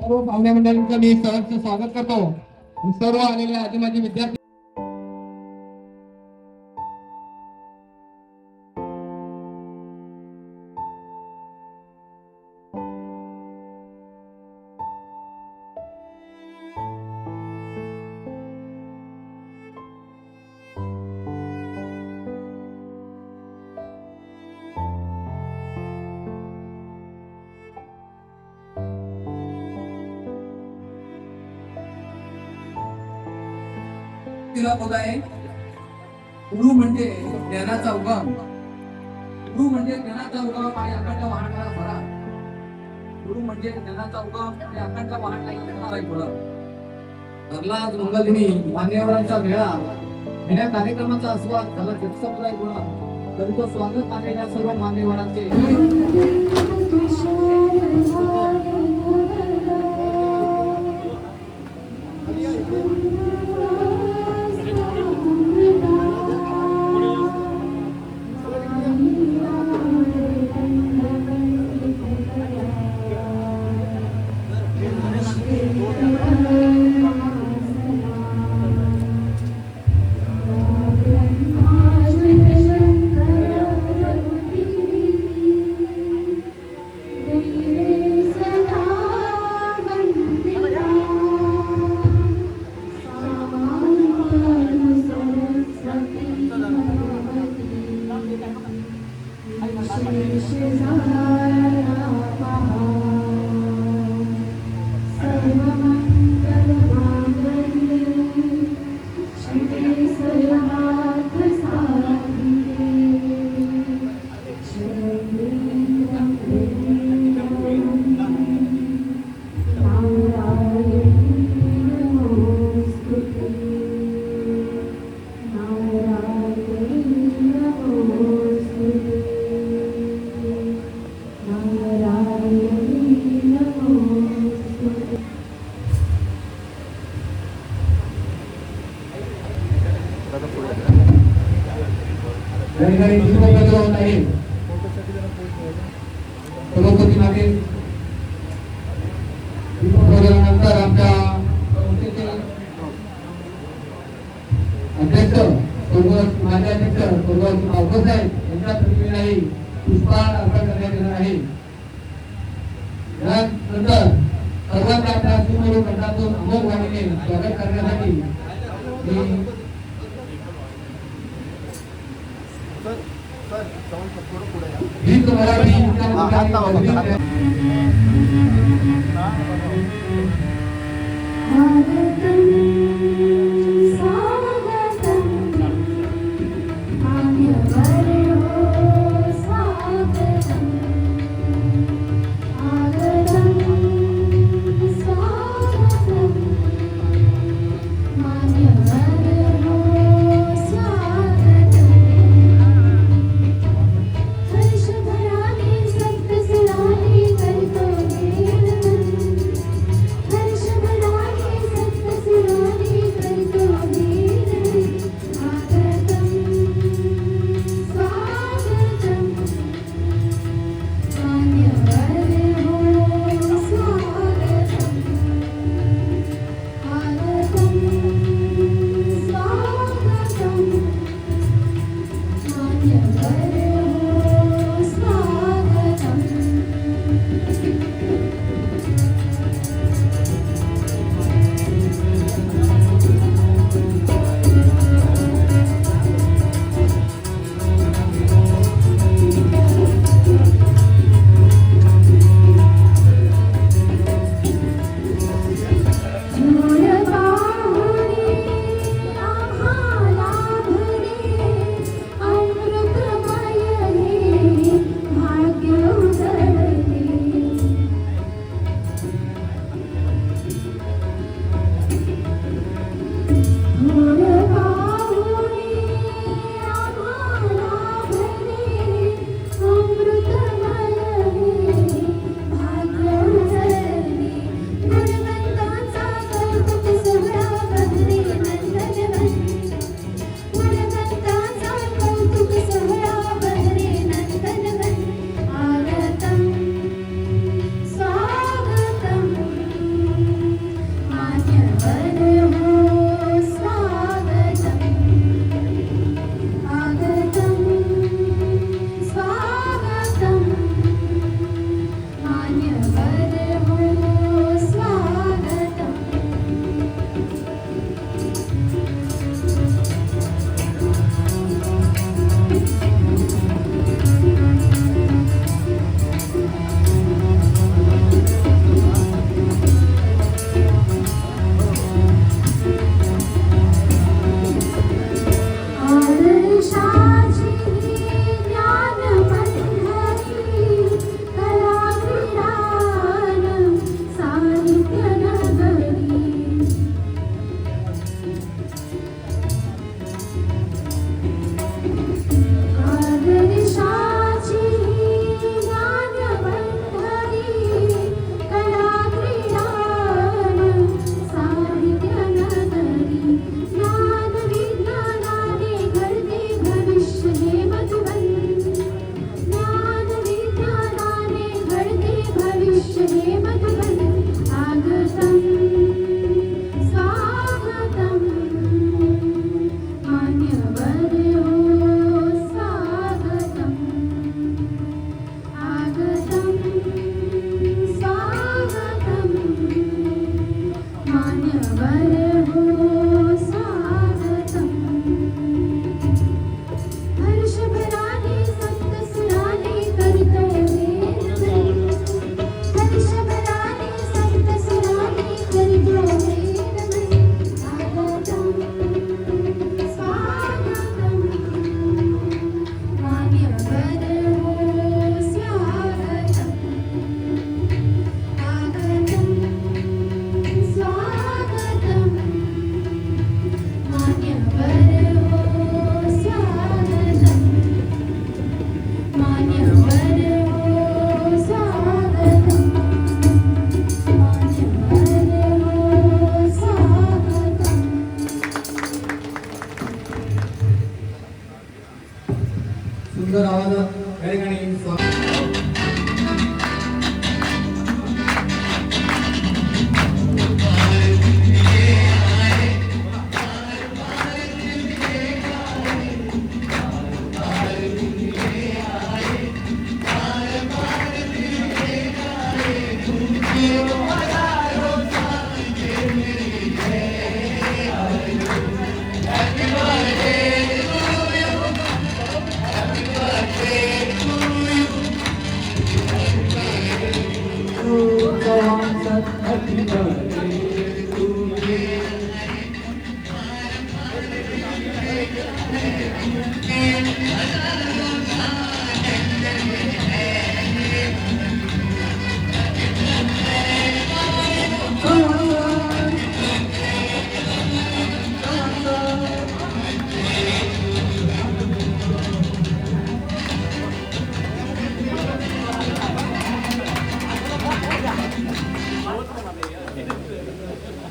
सर्व पाहुण्या मंडळींचं मी सहर्ष स्वागत करतो. सर्व आलेले आधी माझे विद्यार्थी होत आहे. गुरु म्हणजे ज्ञानाचा उगम, गुरु म्हणजे ज्ञानाचा उगम आणि अखंड वाहणारा फरा. गुरु म्हणजे ज्ञानाचा उगम आणि अखंड वाहणारा फरा. ठरला आज मंगलदिनी मान्यवरांचा मेळा. या कार्यक्रमाचा आस्वाद झाला जगसमुदाय गोळा. तरी तो स्वागत आलेल्या सर्व मान्यवरांचे नंतर आमच्या अध्यक्ष माझे अध्यक्ष अवघड साहेब यांच्या प्रतिमेलाही पुष्पहार अर्पण करण्यात येणार आहे. त्यानंतर सर्वांच्या आपल्या सुमोरू गटातून अमोघ वाणीने स्वागत करण्यासाठी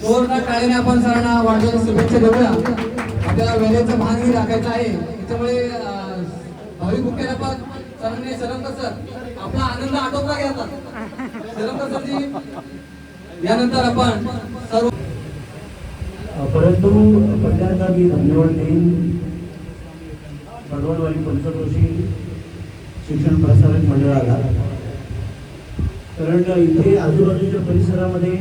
जोरदार टाळीने आपण सरांना वाढदिवस शुभेच्छा देऊया. आपल्याला वेळेचं भानही राखायचं आहे. त्याच्यामुळे भाविक मुख्याला पण सरांनी सरंकर सर आपला आनंद आटोपला घ्यायचा. सरंकर सरजी यानंतर आपण सर्व परंतु पहिल्यांदा मी धन्यवाद देईन पडवळवाडी पंचक्रोशी शिक्षण प्रसारक मंडळाला. कारण इथे आजूबाजूच्या परिसरामध्ये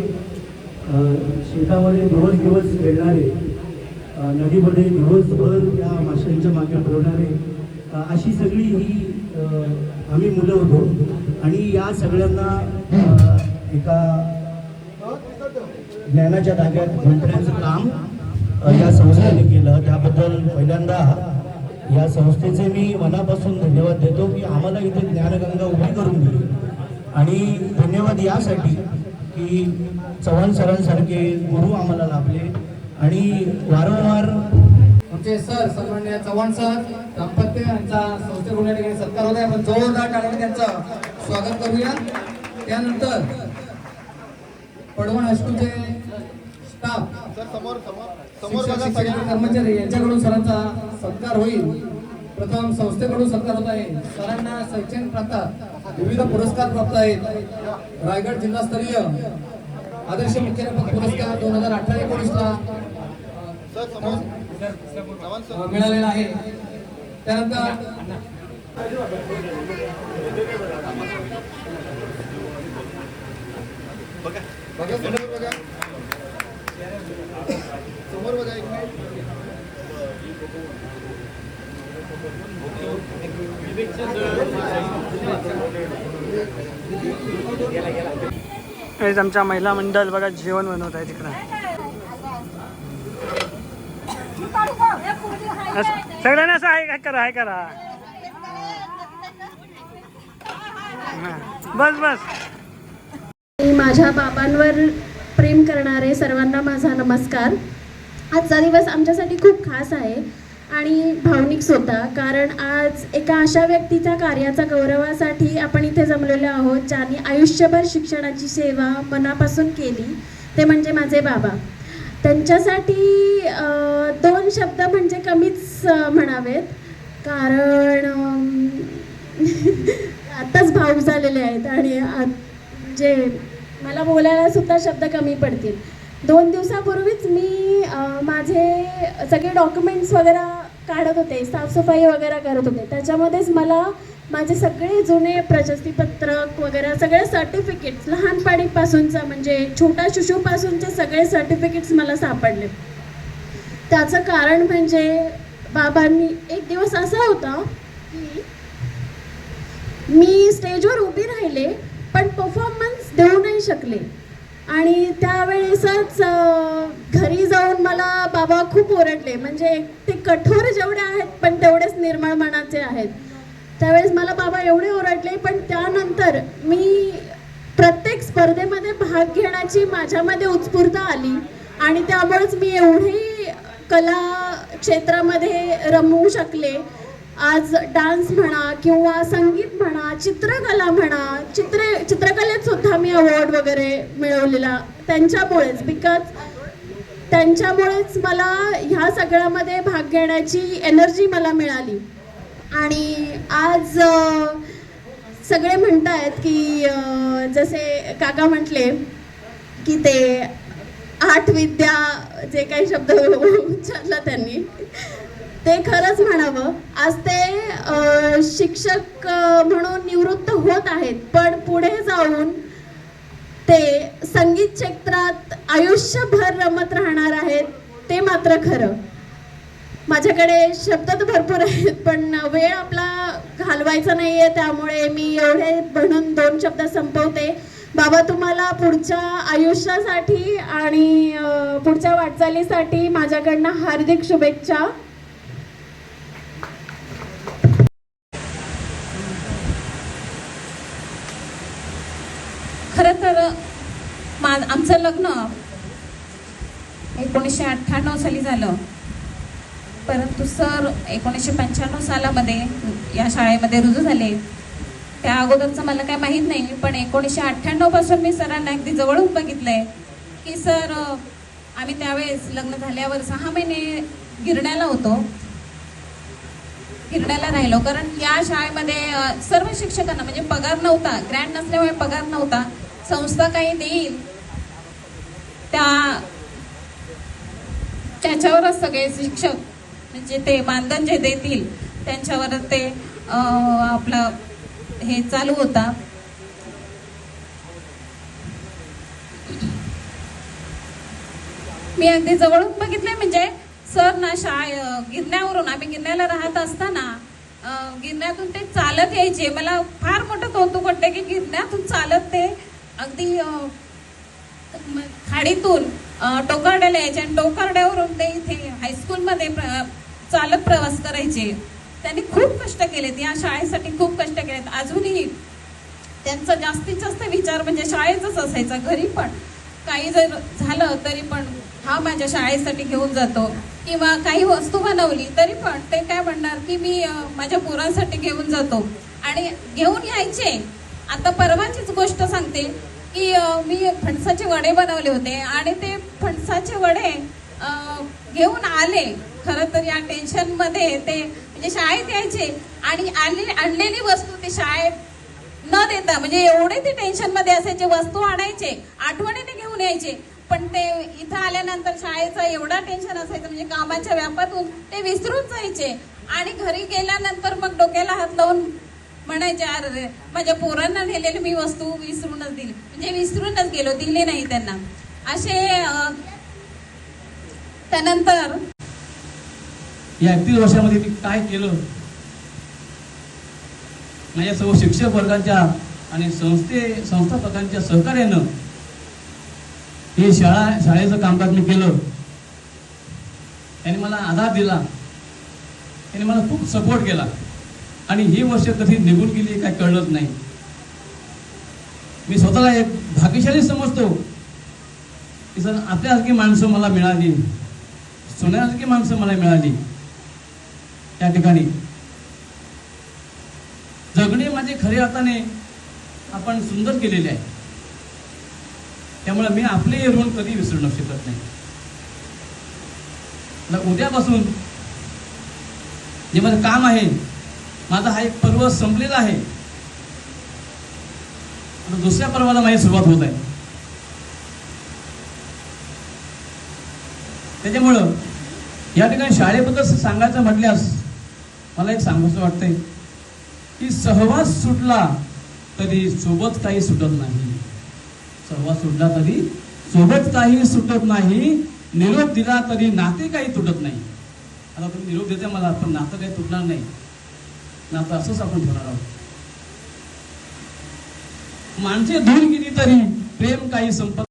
शेतामध्ये दिवस खेळणारे, नदीमध्ये दिवसभर त्या माशांच्या मागे फिरणारे, अशी सगळी ही आम्ही मुलं होतो. आणि या सगळ्यांना एका ज्ञानाच्या धाग्यात गुंतण्याचं काम या संस्थेने केलं. त्याबद्दल पहिल्यांदा या संस्थेचे मी मनापासून धन्यवाद देतो की आम्हाला इथे ज्ञानगंगा उभी करून दिली. आणि धन्यवाद यासाठी की चव्हाण सरांसारखे गुरु आम्हाला लाभले. आणि वारंवार आमचे सर सन्माननीय चव्हाण सर दाम्पत्य यांचा संस्थेकडून या ठिकाणी सत्कार होत आहे. आपण जोरदार टाळ्याने त्यांचं स्वागत करूया. त्यानंतर पडवण हायस्कूलचे स्टाफ, शिक्षक, शिक्षक, कर्मचारी यांच्याकडून सरांचा सत्कार होईल. प्रथम संस्थेकडून सत्कार होत आहे. सरांना शैक्षणिक प्रांतात विविध पुरस्कार प्राप्त आहेत. रायगड जिल्हास्तरीय आदर्श मुख्याध्यापक पुरस्कार 2018-19 मिळालेला आहे. त्यानंतर समोर बघा एक आमच्या महिला मंडळ बघा जेवण बनवत आहे तिकडं. सगळ्यांना असं हाय करा, हाय करा. बस बस. माझ्या बाबांवर प्रेम करणारे सर्वांना माझा नमस्कार. आजचा दिवस आमच्यासाठी खूप खास आहे आणि भावनिक होता. कारण आज एका अशा व्यक्तीच्या कार्याचा गौरवासाठी आपण इथे जमलेलो आहोत ज्यांनी आयुष्यभर शिक्षणाची सेवा मनापासून केली. ते म्हणजे माझे बाबा. त्यांच्यासाठी 2 शब्द म्हणजे कमीच म्हणावेत. कारण आत्ताच भावूक झालेले आहेत आणि जे मला बोलायला सुद्धा शब्द कमी पडतील. 2 दिवसापूर्वीच मी माझे सगळे डॉक्युमेंट्स वगैरे काढत होते, साफसफाई वगैरे करत होते. त्याच्यामध्येच मला माझे सगळे जुने प्रशस्तीपत्रक वगैरे सगळे सर्टिफिकेट्स लहानपणीपासूनचं म्हणजे छोट्या शिशूपासूनचे सगळे सर्टिफिकेट्स मला सापडले. त्याचं कारण म्हणजे बाबांनी एक दिवस असा होता की मी स्टेजवर उभी राहिले पण परफॉर्मन्स देऊ नाही शकले. आणि त्यावेळेसच घरी जाऊन मला बाबा खूप ओरडले. म्हणजे ते कठोर जेवढे आहेत पण तेवढेच निर्मळ मनाचे आहेत. त्यावेळेस मला बाबा एवढे ओरडले. पण त्यानंतर मी प्रत्येक स्पर्धेमध्ये भाग घेण्याची माझ्यामध्ये उत्स्फूर्तता आली आणि त्यामुळेच मी एवढी कला क्षेत्रामध्ये रमवू शकले. आज डान्स म्हणा किंवा संगीत म्हणा, चित्रकला म्हणा, चित्रकलेत सुद्धा मी अवॉर्ड वगैरे मिळवलेला त्यांच्यामुळेच. बिकॉज त्यांच्यामुळेच मला ह्या सगळ्यामध्ये भाग घेण्याची एनर्जी मला मिळाली. आणि आज सगळे म्हणतायत की जसे काका म्हटले की ते 8 विद्या जे काही शब्द उच्चारला त्यांनी ते खरंच म्हणावं. आज ते शिक्षक म्हणून निवृत्त होत आहेत पण पुढे जाऊन ते संगीत क्षेत्रात आयुष्यभर रमत राहणार आहेत. ते मात्र खरं. माझ्याकडे शब्द तर भरपूर आहेत पण वेळ आपला घालवायचा नाही आहे त्यामुळे मी एवढे म्हणून 2 शब्द संपवते. बाबा तुम्हाला पुढच्या आयुष्यासाठी आणि पुढच्या वाटचालीसाठी माझ्याकडनं हार्दिक शुभेच्छा. खरं तर आमचं लग्न 1998 साली झालं, परंतु सर 1995 सालामध्ये या शाळेमध्ये रुजू झाले. त्या अगोदरचं मला काय माहीत नाही, पण 1998 पासून मी सरांना अगदी जवळून बघितलंय की सर आम्ही त्यावेळेस लग्न झाल्यावर 6 महिने गिरण्याला होतो, गिरण्याला राहिलो. कारण या शाळेमध्ये सर्व शिक्षकांना म्हणजे पगार नव्हता, ग्रँट नसल्यामुळे पगार नव्हता. संस्था काही देईल त्याच्यावरच सगळे शिक्षक म्हणजे ते मानधन जे देतील त्यांच्यावरच ते आपलं हे चालू होता. मी अगदी जवळून बघितलंय. म्हणजे सर ना गिरण्यावरून आम्ही गिरण्याला राहत असताना गिरण्यातून ते चालत यायचे. मला फार मोठं कौतुक वाटतं की गिरण्यातून चालत ते अगदी खाडीतून टोकारड्याला यायचे आणि टोकारड्यावरून ते इथे हायस्कूलमध्ये चालत प्रवास करायचे. त्यांनी खूप कष्ट केलेत, या शाळेसाठी खूप कष्ट केलेत. अजूनही त्यांचा जास्तीत जास्त विचार म्हणजे शाळेचाच असायचा. घरी पण काही जर झालं तरी पण हा माझ्या शाळेसाठी घेऊन जातो, किंवा काही वस्तू बनवली तरी पण ते काय म्हणणार की मी माझ्या पोरांसाठी घेऊन जातो आणि घेऊन यायचे. आता परवाचीच गोष्ट सांगते की मी फणसाचे वडे बनवले होते आणि ते फणसाचे वडे घेऊन आले. खरं तर या टेन्शनमध्ये ते म्हणजे शाळेत यायचे आणि आणलेली वस्तू ते शाळेत न देता म्हणजे एवढे ते टेन्शनमध्ये असायचे, वस्तू आणायचे, आठवणीने घेऊन यायचे, पण ते इथं आल्यानंतर शाळेचा एवढा टेन्शन असायचं म्हणजे कामाच्या व्यापातून ते विसरून जायचे. आणि घरी गेल्यानंतर मग डोक्याला हात लावून म्हणायचे अरे माझ्या पोरांना नेलेली मी वस्तू विसरूनच दिली, म्हणजे विसरूनच गेलो, दिली नाही त्यांना. असे त्यानंतर या 31 वर्षामध्ये मी काय केलं, माझ्या सर्व शिक्षक वर्गांच्या आणि संस्थापकांच्या सहकार्यानं हे शाळेचं कामकाज मी केलं. त्यांनी मला आधार दिला, त्यांनी मला खूप सपोर्ट केला आणि ही वर्ष कधी निघून गेली काय कळलंच नाही. मी स्वतःला एक भाग्यशाली समजतो की सर आपल्यासारखी माणसं मला मिळाली, सोन्यासारखी माणसं मला मिळाली. त्या ठिकाणी जगणे माझे खरे अर्थाने आपण सुंदर केलेले आहे. त्यामुळे मी आपले ऋण कधी विसरू शकत नाही. उद्यापासून जे माझं काम आहे, माझा हा एक पर्व संपलेला आहे, आता दुसऱ्या पर्वाला माझी सुरुवात होत आहे. त्याच्यामुळं या ठिकाणी शाळेबद्दल सांगायचं म्हटल्यास मला एक सांगायचं वाटतंय की सहवास सुटला तरी सोबत काही सुटत नाही. सहवास सुटला तरी सोबत काही सुटत नाही. निरोप दिला तरी नाते काही तुटत नाही. आता तुम्ही निरोप देते मला, पण नातं काही तुटणार नाही. नातं असंच आपण ठेवणार आहोत. माणसे दूर गेली तरी प्रेम काही संपत